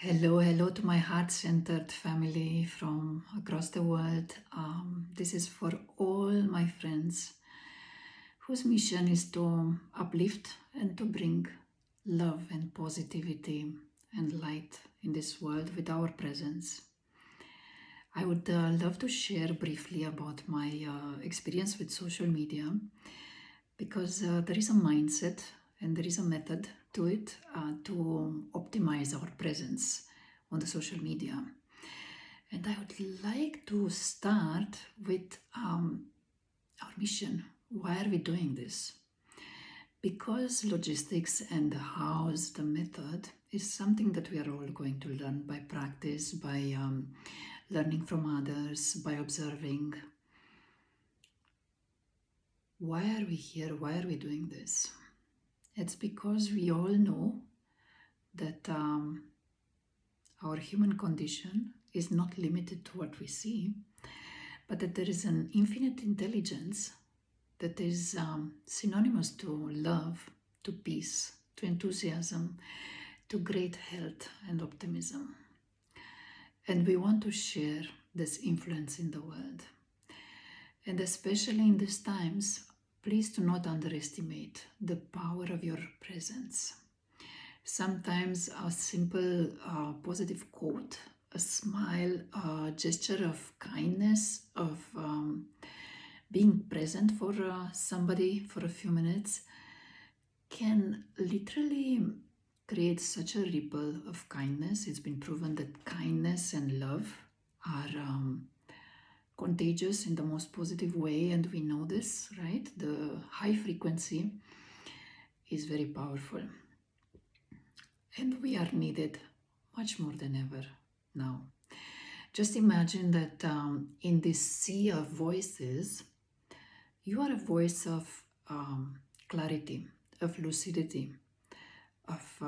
Hello, hello to my heart centered family from across the world. This is for all my friends whose mission is to uplift and to bring love and positivity and light in this world with our presence. I would love to share briefly about my experience with social media because there is a mindset and there is a method to it to optimize our presence on the social media. And I would like to start with our mission. Why are we doing this? Because logistics and the hows, the method, is something that we are all going to learn by practice, by learning from others, by observing. Why are we here? Why are we doing this? It's because we all know that our human condition is not limited to what we see, but that there is an infinite intelligence that is synonymous to love, to peace, to enthusiasm, to great health and optimism. And we want to share this influence in the world. And especially in these times, please do not underestimate the power of your presence. Sometimes a simple positive quote, a smile, a gesture of kindness, of being present for somebody for a few minutes can literally create such a ripple of kindness. It's been proven that kindness and love are contagious in the most positive way, and we know this, right? The high frequency is very powerful, and we are needed much more than ever now. Just imagine that in this sea of voices, you are a voice of clarity, of lucidity, of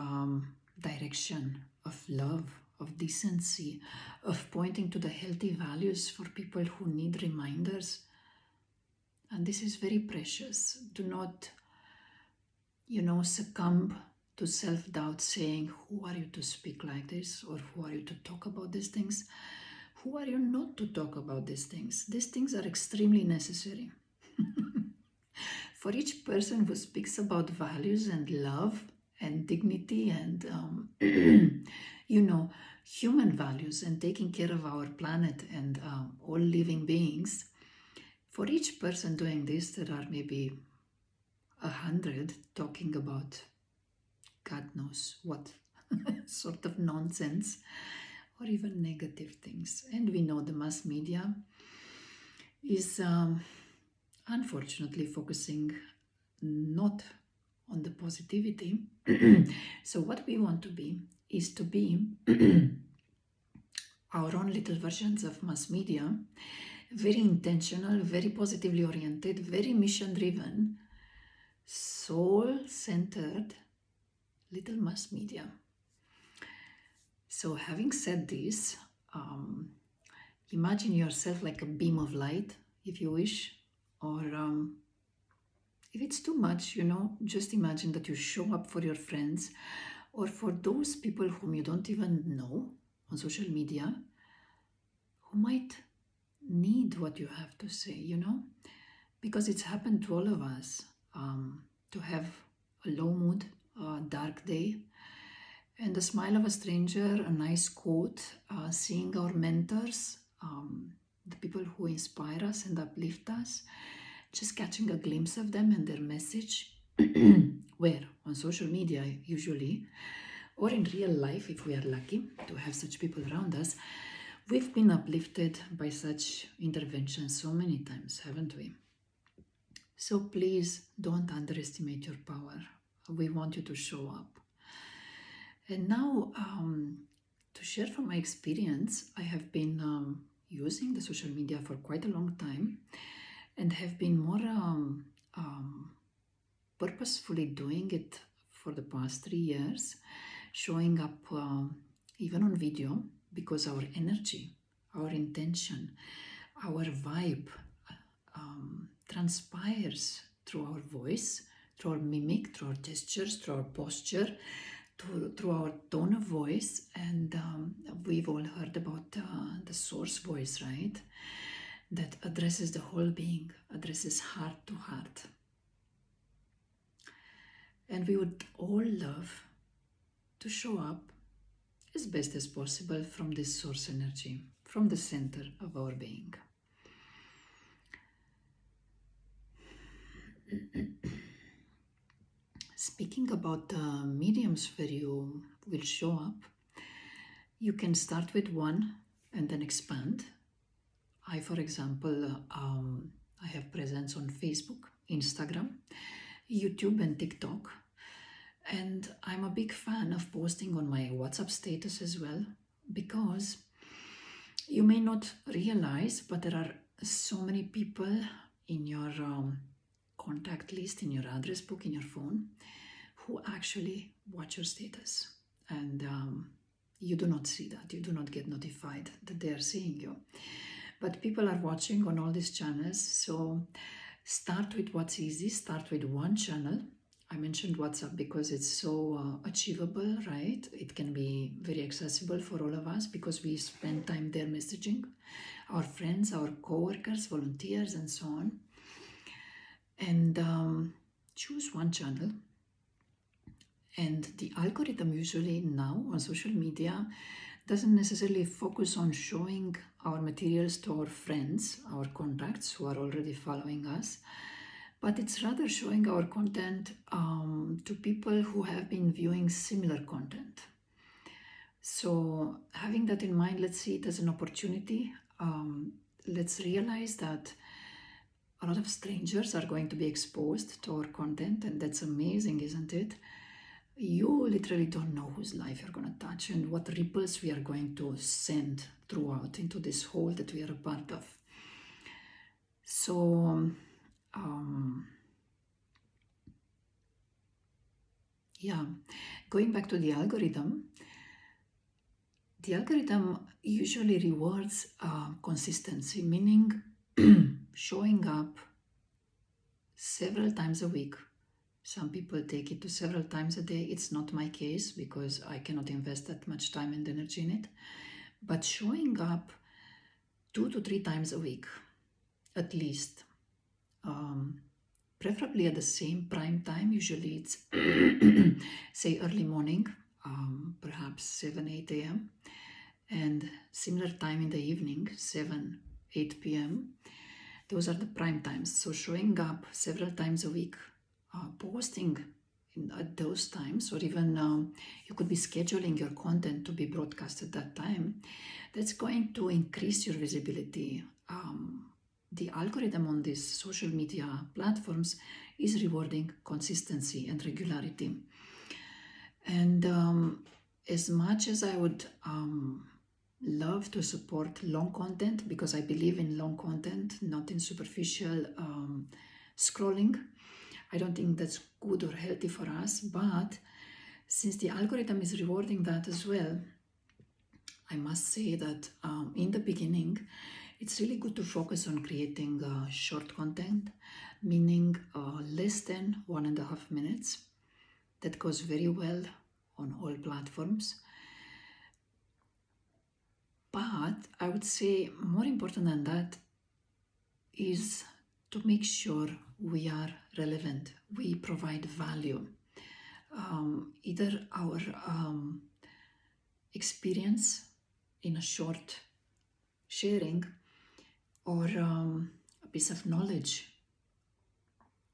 direction, of love, of decency, of pointing to the healthy values for people who need reminders. And this is very precious. Do not, succumb to self-doubt saying, who are you to speak like this? Or who are you to talk about these things? Who are you not to talk about these things? These things are extremely necessary. For each person who speaks about values and love and dignity and, human values and taking care of our planet and all living beings, for each person doing this, there are maybe 100 talking about God knows what sort of nonsense or even negative things. And we know the mass media is unfortunately focusing not on the positivity. So what we want to be is to be our own little versions of mass media, very intentional, very positively oriented, very mission driven, soul centered little mass media. So having said this, imagine yourself like a beam of light, if you wish, or if it's too much, just imagine that you show up for your friends or for those people whom you don't even know on social media who might need what you have to say, because it's happened to all of us to have a low mood, a dark day, and the smile of a stranger, a nice quote, seeing our mentors, the people who inspire us and uplift us, just catching a glimpse of them and their message, where? On social media usually, or in real life if we are lucky to have such people around us. We've been uplifted by such interventions so many times, haven't we? So please don't underestimate your power. We want you to show up. And now, to share from my experience, I have been using the social media for quite a long time and have been more purposefully doing it for the past 3 years, showing up even on video, because our energy, our intention, our vibe transpires through our voice, through our mimic, through our gestures, through our posture, through our tone of voice, and we've all heard about the source voice, right? That addresses the whole being, addresses heart to heart. And we would all love to show up as best as possible from this source energy, from the center of our being. Speaking about the mediums where you will show up, you can start with one and then expand. I, for example, I have presence on Facebook, Instagram, YouTube, and TikTok. And I'm a big fan of posting on my WhatsApp status as well, because you may not realize, but there are so many people in your contact list, in your address book, in your phone, who actually watch your status. And you do not see that. You do not get notified that they are seeing you. But people are watching on all these channels. So start with what's easy. Start with one channel. I mentioned WhatsApp because it's so achievable, right? It can be very accessible for all of us because we spend time there messaging our friends, our co-workers, volunteers, and so on. And choose one channel. And the algorithm usually now on social media doesn't necessarily focus on showing our materials to our friends, our contacts who are already following us, but it's rather showing our content to people who have been viewing similar content. So having that in mind, let's see it as an opportunity. Let's realize that a lot of strangers are going to be exposed to our content, and that's amazing, isn't it? You literally don't know whose life you're going to touch and what ripples we are going to send throughout into this whole that we are a part of. So, yeah, going back to the algorithm usually rewards consistency, meaning showing up several times a week. Some people take it to several times a day. It's not my case because I cannot invest that much time and energy in it. But showing up 2 to 3 times a week, at least. Preferably at the same prime time. Usually it's, say, early morning, perhaps 7, 8 a.m. And similar time in the evening, 7, 8 p.m. Those are the prime times. So showing up several times a week, posting at those times, or even you could be scheduling your content to be broadcast at that time, that's going to increase your visibility. The algorithm on these social media platforms is rewarding consistency and regularity. And as much as I would love to support long content, because I believe in long content, not in superficial scrolling, I don't think that's good or healthy for us. But since the algorithm is rewarding that as well, I must say that in the beginning, it's really good to focus on creating short content, meaning less than 1.5 minutes. That goes very well on all platforms. But I would say more important than that is to make sure we are relevant, we provide value. Either our experience in a short sharing, or a piece of knowledge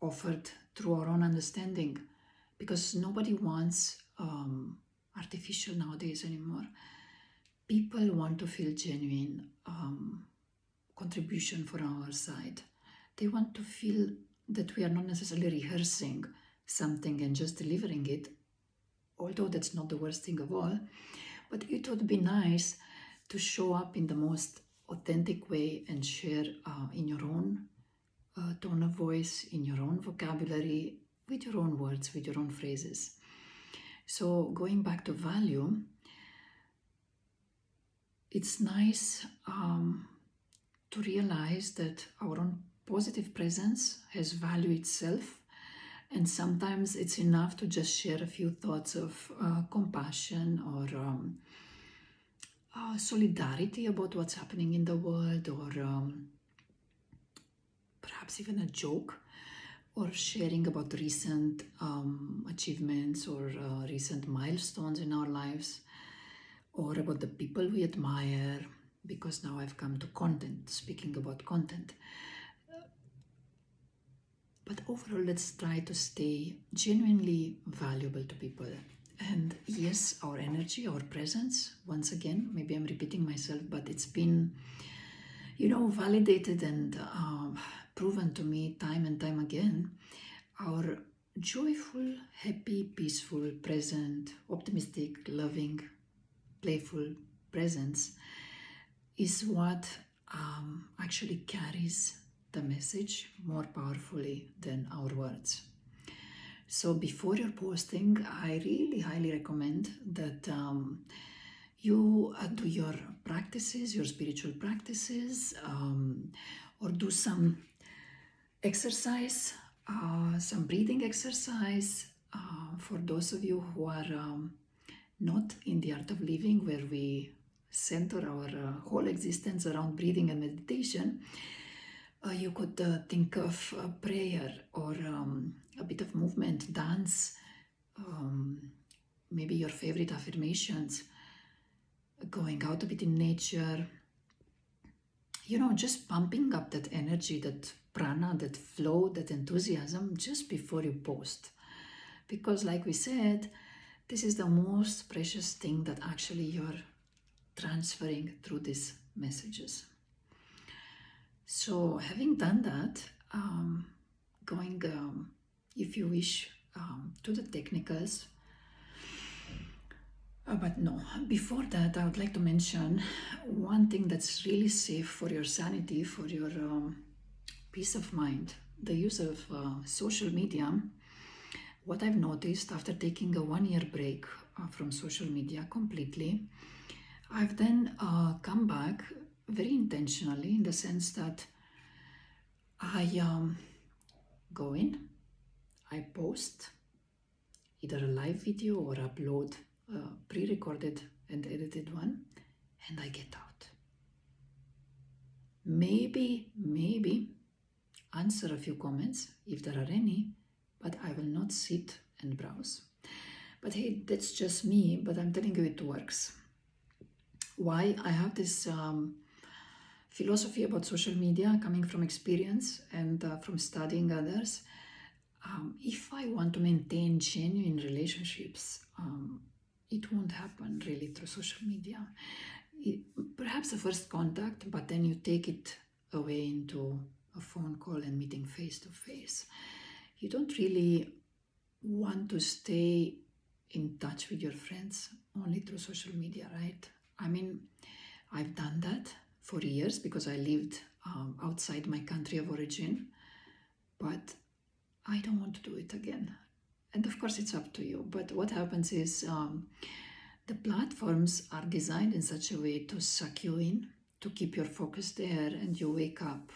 offered through our own understanding, because nobody wants artificial nowadays anymore. People want to feel genuine contribution from our side. They want to feel that we are not necessarily rehearsing something and just delivering it, although that's not the worst thing of all. But it would be nice to show up in the most authentic way and share in your own tone of voice, in your own vocabulary, with your own words, with your own phrases. So going back to value, it's nice to realize that our own positive presence has value itself, And sometimes it's enough to just share a few thoughts of compassion or solidarity about what's happening in the world, or perhaps even a joke, or sharing about recent achievements or recent milestones in our lives, or about the people we admire, because now I've come to content, speaking about content. But overall, let's try to stay genuinely valuable to people. And yes, our energy, our presence, once again, maybe I'm repeating myself, but it's been, validated and proven to me time and time again. Our joyful, happy, peaceful, present, optimistic, loving, playful presence is what actually carries the message more powerfully than our words. So before you're posting, I really highly recommend that you do your practices, your spiritual practices, or do some exercise, some breathing exercise. For those of you who are not in the art of living, where we center our whole existence around breathing and meditation, you could think of a prayer or a bit of movement, dance, maybe your favorite affirmations, going out a bit in nature, just pumping up that energy, that prana, that flow, that enthusiasm just before you post. Because like we said, this is the most precious thing that actually you're transferring through these messages. So having done that, going, if you wish, to the technicals. But no, before that, I would like to mention one thing that's really safe for your sanity, for your peace of mind, the use of social media. What I've noticed after taking a 1-year break from social media completely, I've then come back very intentionally, in the sense that I go in, I post either a live video or upload a pre-recorded and edited one, and I get out. Maybe answer a few comments if there are any, but I will not sit and browse. But hey, that's just me, but I'm telling you it works. Why? I have this philosophy about social media coming from experience and from studying others. If I want to maintain genuine relationships, it won't happen really through social media. Perhaps a first contact, but then you take it away into a phone call and meeting face to face. You don't really want to stay in touch with your friends only through social media, right? I mean, I've done that for years because I lived outside my country of origin, but I don't want to do it again. And of course, it's up to you. But what happens is the platforms are designed in such a way to suck you in, to keep your focus there, and you wake up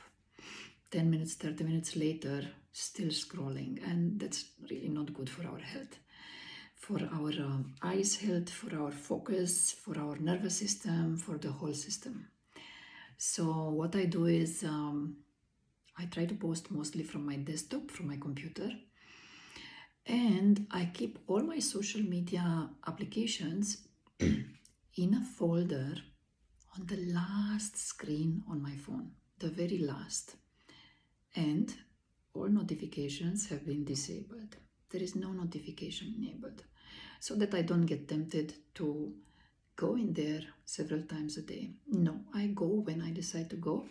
10 minutes, 30 minutes later, still scrolling. And that's really not good for our health, for our eyes health, for our focus, for our nervous system, for the whole system. So what I do is I try to post mostly from my desktop, from my computer, and I keep all my social media applications in a folder on the last screen on my phone, the very last. And all notifications have been disabled. There is no notification enabled, so that I don't get tempted to go in there several times a day. No, I go when I decide to go,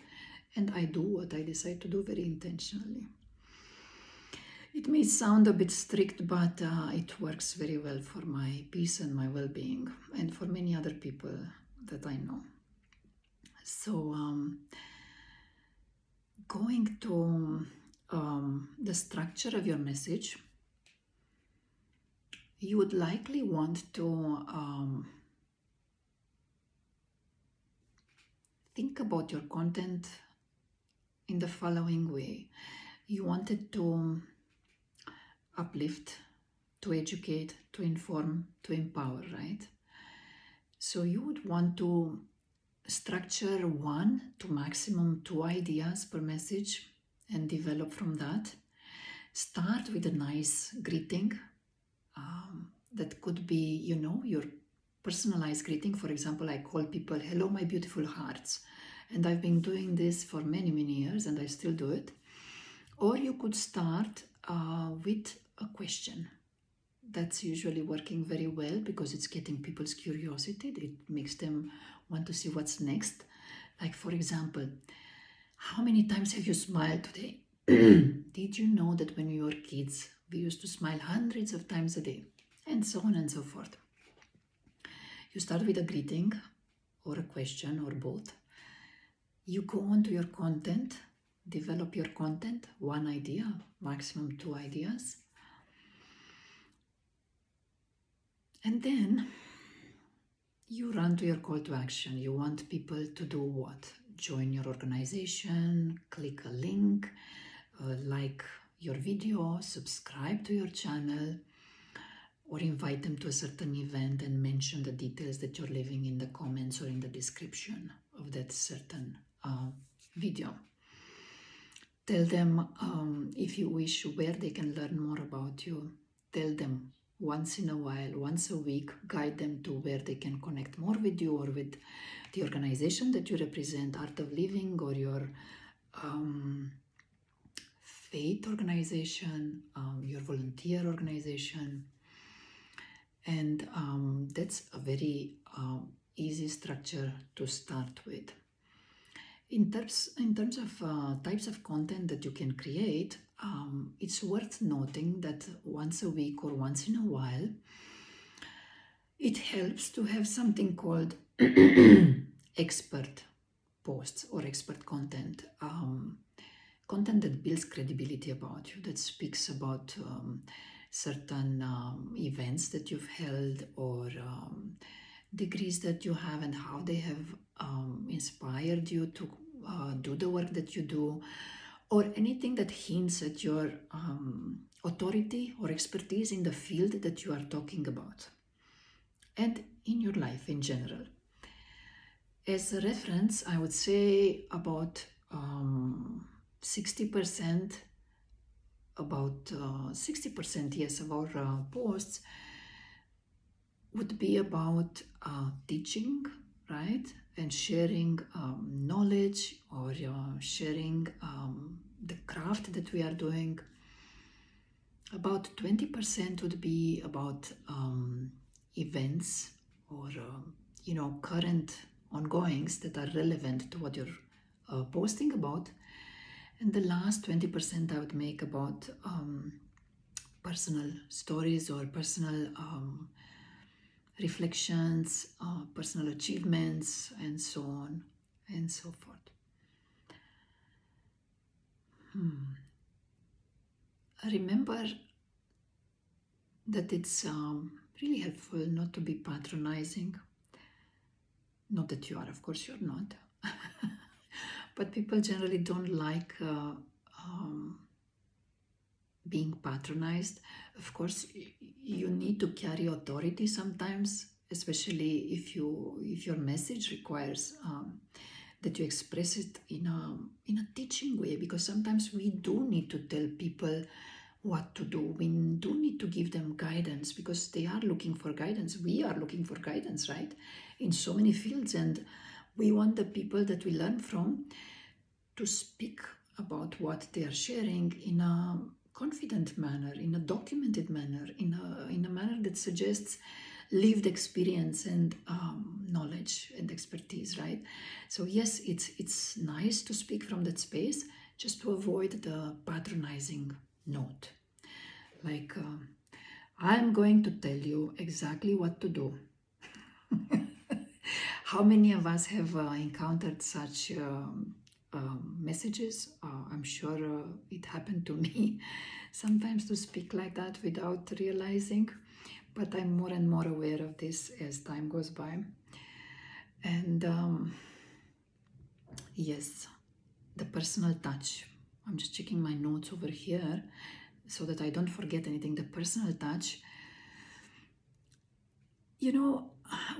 and I do what I decide to do very intentionally. It may sound a bit strict, but it works very well for my peace and my well-being, and for many other people that I know. So going to the structure of your message, you would likely want to think about your content in the following way. You wanted to uplift, to educate, to inform, to empower, right? So you would want to structure 1 to maximum 2 ideas per message and develop from that. Start with a nice greeting. That could be, your personalized greeting. For example, I call people, hello, my beautiful hearts. And I've been doing this for many, many years and I still do it. Or you could start with a question. That's usually working very well because it's getting people's curiosity. It makes them want to see what's next. Like, for example, how many times have you smiled today? Did you know that when we were kids, we used to smile hundreds of times a day? And so on and so forth. You start with a greeting or a question or both. You go on to your content, develop your content, 1 idea, maximum 2 ideas. And then you run to your call to action. You want people to do what? Join your organization, click a link, like your video, subscribe to your channel, or invite them to a certain event and mention the details that you're leaving in the comments or in the description of that certain video. Tell them, if you wish, where they can learn more about you. Tell them once in a while, once a week, guide them to where they can connect more with you or with the organization that you represent, Art of Living, or your faith organization, your volunteer organization. And that's a very easy structure to start with. In terms of types of content that you can create, it's worth noting that once a week or once in a while, it helps to have something called expert posts or expert content. Content that builds credibility about you, that speaks about certain events that you've held or degrees that you have and how they have inspired you to do the work that you do, or anything that hints at your authority or expertise in the field that you are talking about and in your life in general. As a reference, I would say about 60%, yes, of our posts would be about teaching, right? And sharing knowledge or sharing the craft that we are doing. About 20% would be about events or, current ongoings that are relevant to what you're posting about. And the last 20% I would make about personal stories or personal reflections, personal achievements, and so on and so forth. Remember that it's really helpful not to be patronizing. Not that you are, of course you're not. But people generally don't like being patronized. Of course, you need to carry authority sometimes, especially if your message requires that you express it in a teaching way, because sometimes we do need to tell people what to do. We do need to give them guidance because they are looking for guidance. We are looking for guidance, right? In so many fields, and we want the people that we learn from to speak about what they are sharing in a confident manner, in a documented manner, in a manner that suggests lived experience and knowledge and expertise, right? So yes, it's nice to speak from that space, just to avoid the patronizing note. Like, I'm going to tell you exactly what to do. How many of us have encountered such messages? I'm sure it happened to me sometimes to speak like that without realizing, but I'm more and more aware of this as time goes by. And yes, the personal touch. I'm just checking my notes over here. so that I don't forget anything, the personal touch.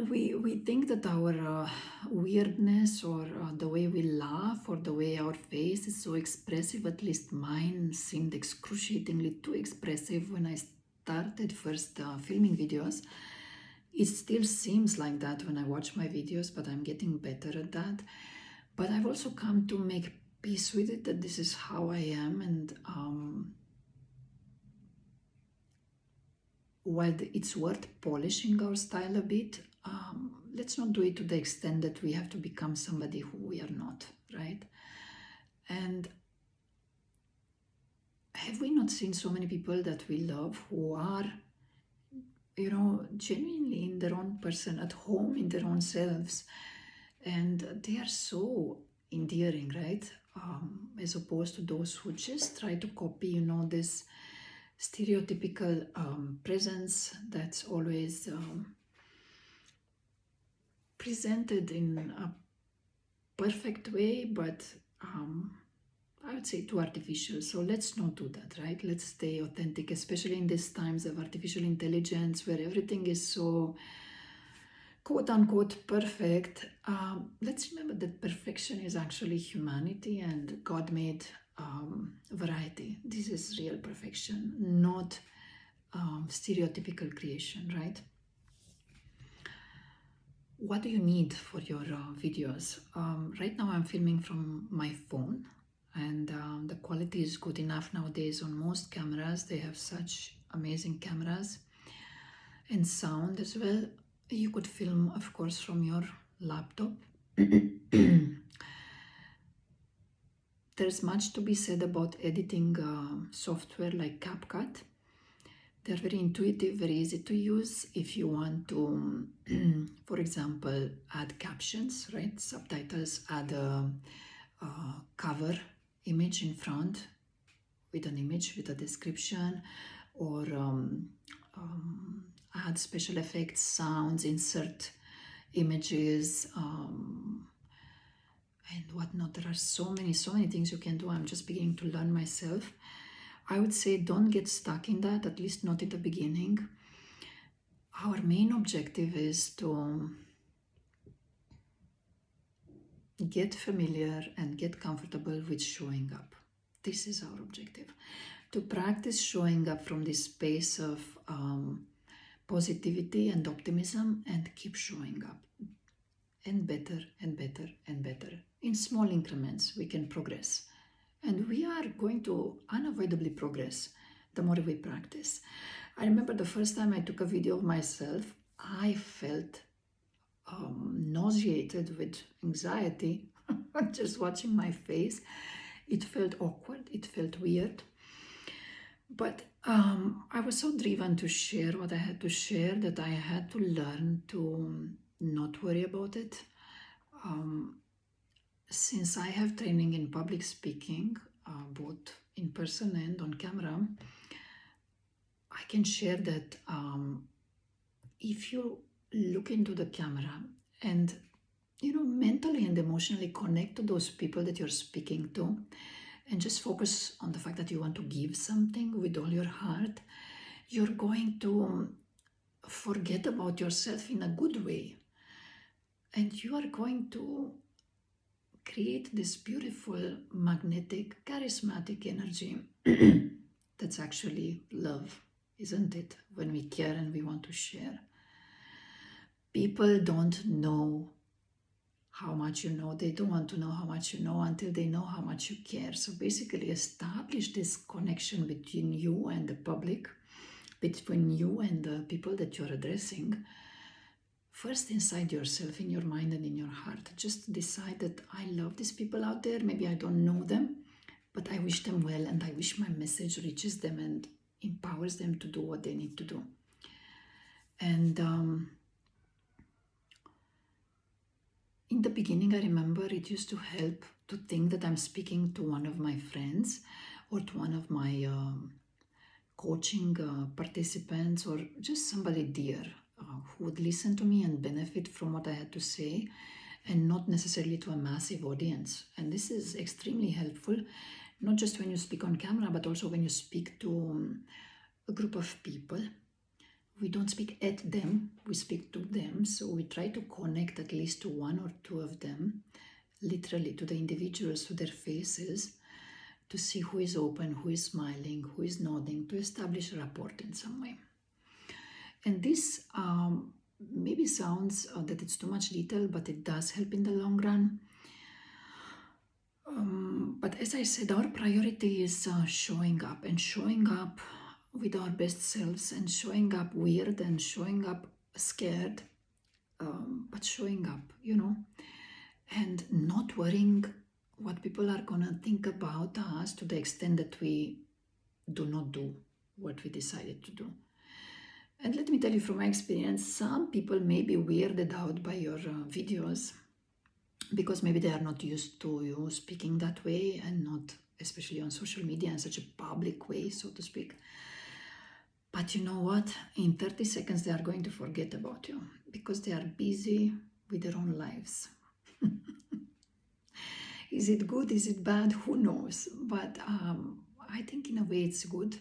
We think that our weirdness or the way we laugh or the way our face is so expressive. At least mine seemed excruciatingly too expressive when I started first filming videos. It still seems like that when I watch my videos, but I'm getting better at that. But I've also come to make peace with it, that this is how I am. And while it's worth polishing our style a bit, let's not do it to the extent that we have to become somebody who we are not, right? And have we not seen so many people that we love who are, genuinely in their own person, at home in their own selves, and they are so endearing, right? As opposed to those who just try to copy, this stereotypical presence that's always presented in a perfect way, but I would say too artificial. So let's not do that, right? Let's stay authentic, especially in these times of artificial intelligence where everything is so quote unquote perfect. Let's remember that perfection is actually humanity, and God made variety. This is real perfection, not stereotypical creation, right? What do you need for your videos? Right now I'm filming from my phone, and the quality is good enough nowadays on most cameras. They have such amazing cameras, and sound as well. You could film, of course, from your laptop. There's much to be said about editing software like CapCut. They're very intuitive, very easy to use if you want to, for example, add captions, right? Subtitles, add a cover image in front with an image with a description, or add special effects, sounds, insert images, and whatnot. There are so many things you can do. I'm just beginning to learn myself. I would say don't get stuck in that, at least not in the beginning. Our main objective is to get familiar and get comfortable with showing up. This is our objective. To practice showing up from this space of positivity and optimism, and keep showing up. And better and better and better. In small increments, we can progress. And we are going to unavoidably progress the more we practice. I remember the first time I took a video of myself, I felt nauseated with anxiety just watching my face. It felt awkward, it felt weird. But I was so driven to share what I had to share that I had to learn to not worry about it. Since I have training in public speaking, both in person and on camera, I can share that if you look into the camera and mentally and emotionally connect to those people that you're speaking to, and just focus on the fact that you want to give something with all your heart, you're going to forget about yourself in a good way. And you are going to create this beautiful, magnetic, charismatic energy that's actually love, isn't it? When we care and we want to share. People don't know how much you know. They don't want to know how much you know until they know how much you care. So basically establish this connection between you and the public, between you and the people that you're addressing. First inside yourself, in your mind and in your heart. Just decide that I love these people out there. Maybe I don't know them, but I wish them well, and I wish my message reaches them and empowers them to do what they need to do. And in the beginning, I remember it used to help to think that I'm speaking to one of my friends or to one of my coaching participants, or just somebody dear who would listen to me and benefit from what I had to say, and not necessarily to a massive audience. And this is extremely helpful not just when you speak on camera, but also when you speak to a group of people. We don't speak at them, we speak to them. So we try to connect at least to one or two of them, literally to the individuals, to their faces, to see who is open, who is smiling, who is nodding, to establish a rapport in some way. And this maybe sounds that it's too much detail, but it does help in the long run. But as I said, our priority is showing up, and showing up with our best selves, and showing up weird, and showing up scared, but showing up, and not worrying what people are gonna think about us to the extent that we do not do what we decided to do. And let me tell you from my experience, some people may be weirded out by your videos because maybe they are not used to you speaking that way, and not especially on social media in such a public way, so to speak. But you know what? In 30 seconds, they are going to forget about you because they are busy with their own lives. Is it good? Is it bad? Who knows? But I think in a way it's good.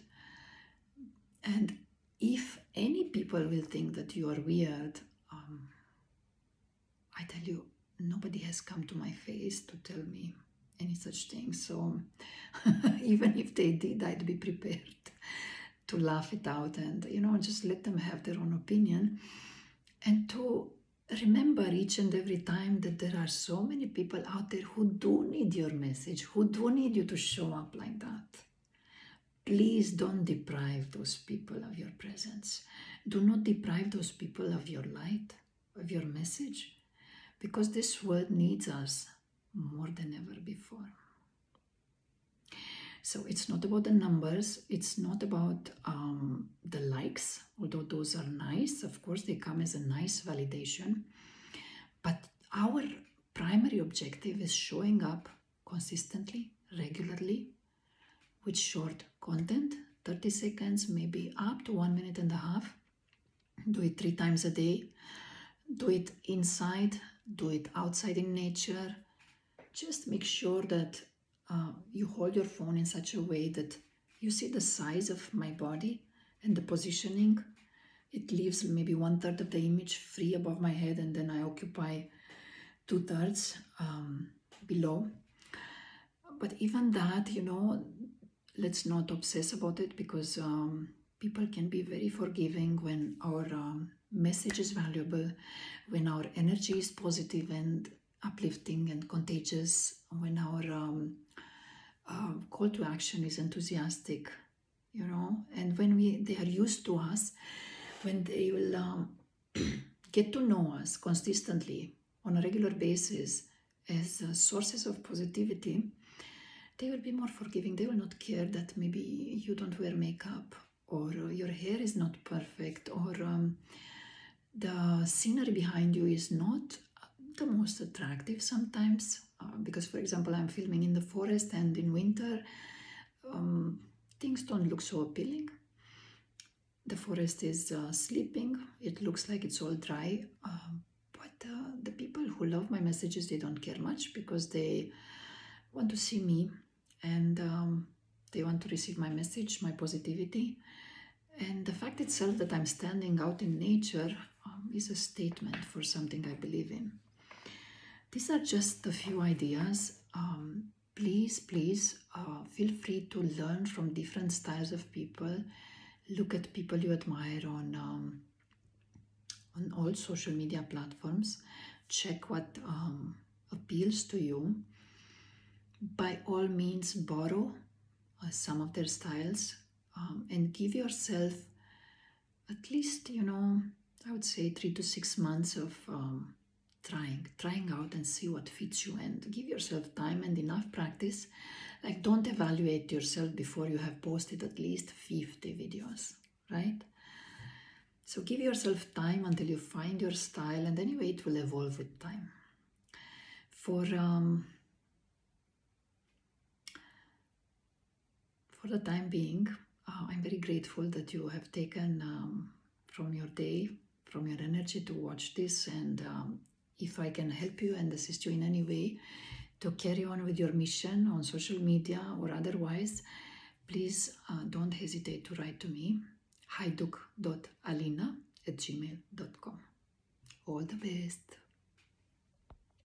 And if any people will think that you are weird, I tell you, nobody has come to my face to tell me any such thing. So even if they did, I'd be prepared to laugh it out and, just let them have their own opinion. And to remember each and every time that there are so many people out there who do need your message, who do need you to show up like that. Please don't deprive those people of your presence. Do not deprive those people of your light, of your message, because this world needs us more than ever before. So it's not about the numbers, it's not about the likes, although those are nice. Of course, they come as a nice validation. But our primary objective is showing up consistently, regularly, with short content, 30 seconds, maybe up to 1.5 minutes. Do it 3 times a day. Do it inside, do it outside in nature. Just make sure that you hold your phone in such a way that you see the size of my body and the positioning. It leaves maybe 1/3 of the image free above my head, and then I occupy 2/3 below. But even that, let's not obsess about it, because people can be very forgiving when our message is valuable, when our energy is positive and uplifting and contagious, when our call to action is enthusiastic, and when they are used to us, when they will get to know us consistently on a regular basis as sources of positivity, they will be more forgiving. They will not care that maybe you don't wear makeup, or your hair is not perfect, or the scenery behind you is not the most attractive sometimes. Because, for example, I'm filming in the forest, and in winter, things don't look so appealing. The forest is sleeping. It looks like it's all dry. But the people who love my messages, they don't care much, because they want to see me, and they want to receive my message, my positivity. And the fact itself that I'm standing out in nature is a statement for something I believe in. These are just a few ideas. Please feel free to learn from different styles of people. Look at people you admire on all social media platforms. Check what appeals to you. By all means, borrow some of their styles, and give yourself at least, I would say 3 to 6 months of trying out and see what fits you, and give yourself time and enough practice. Like, don't evaluate yourself before you have posted at least 50 videos, right? So give yourself time until you find your style, and anyway, it will evolve with time. For the time being, I'm very grateful that you have taken from your day, from your energy to watch this, and if I can help you and assist you in any way, to carry on with your mission on social media or otherwise, please don't hesitate to write to me, haiduk.alina@gmail.com. All the best.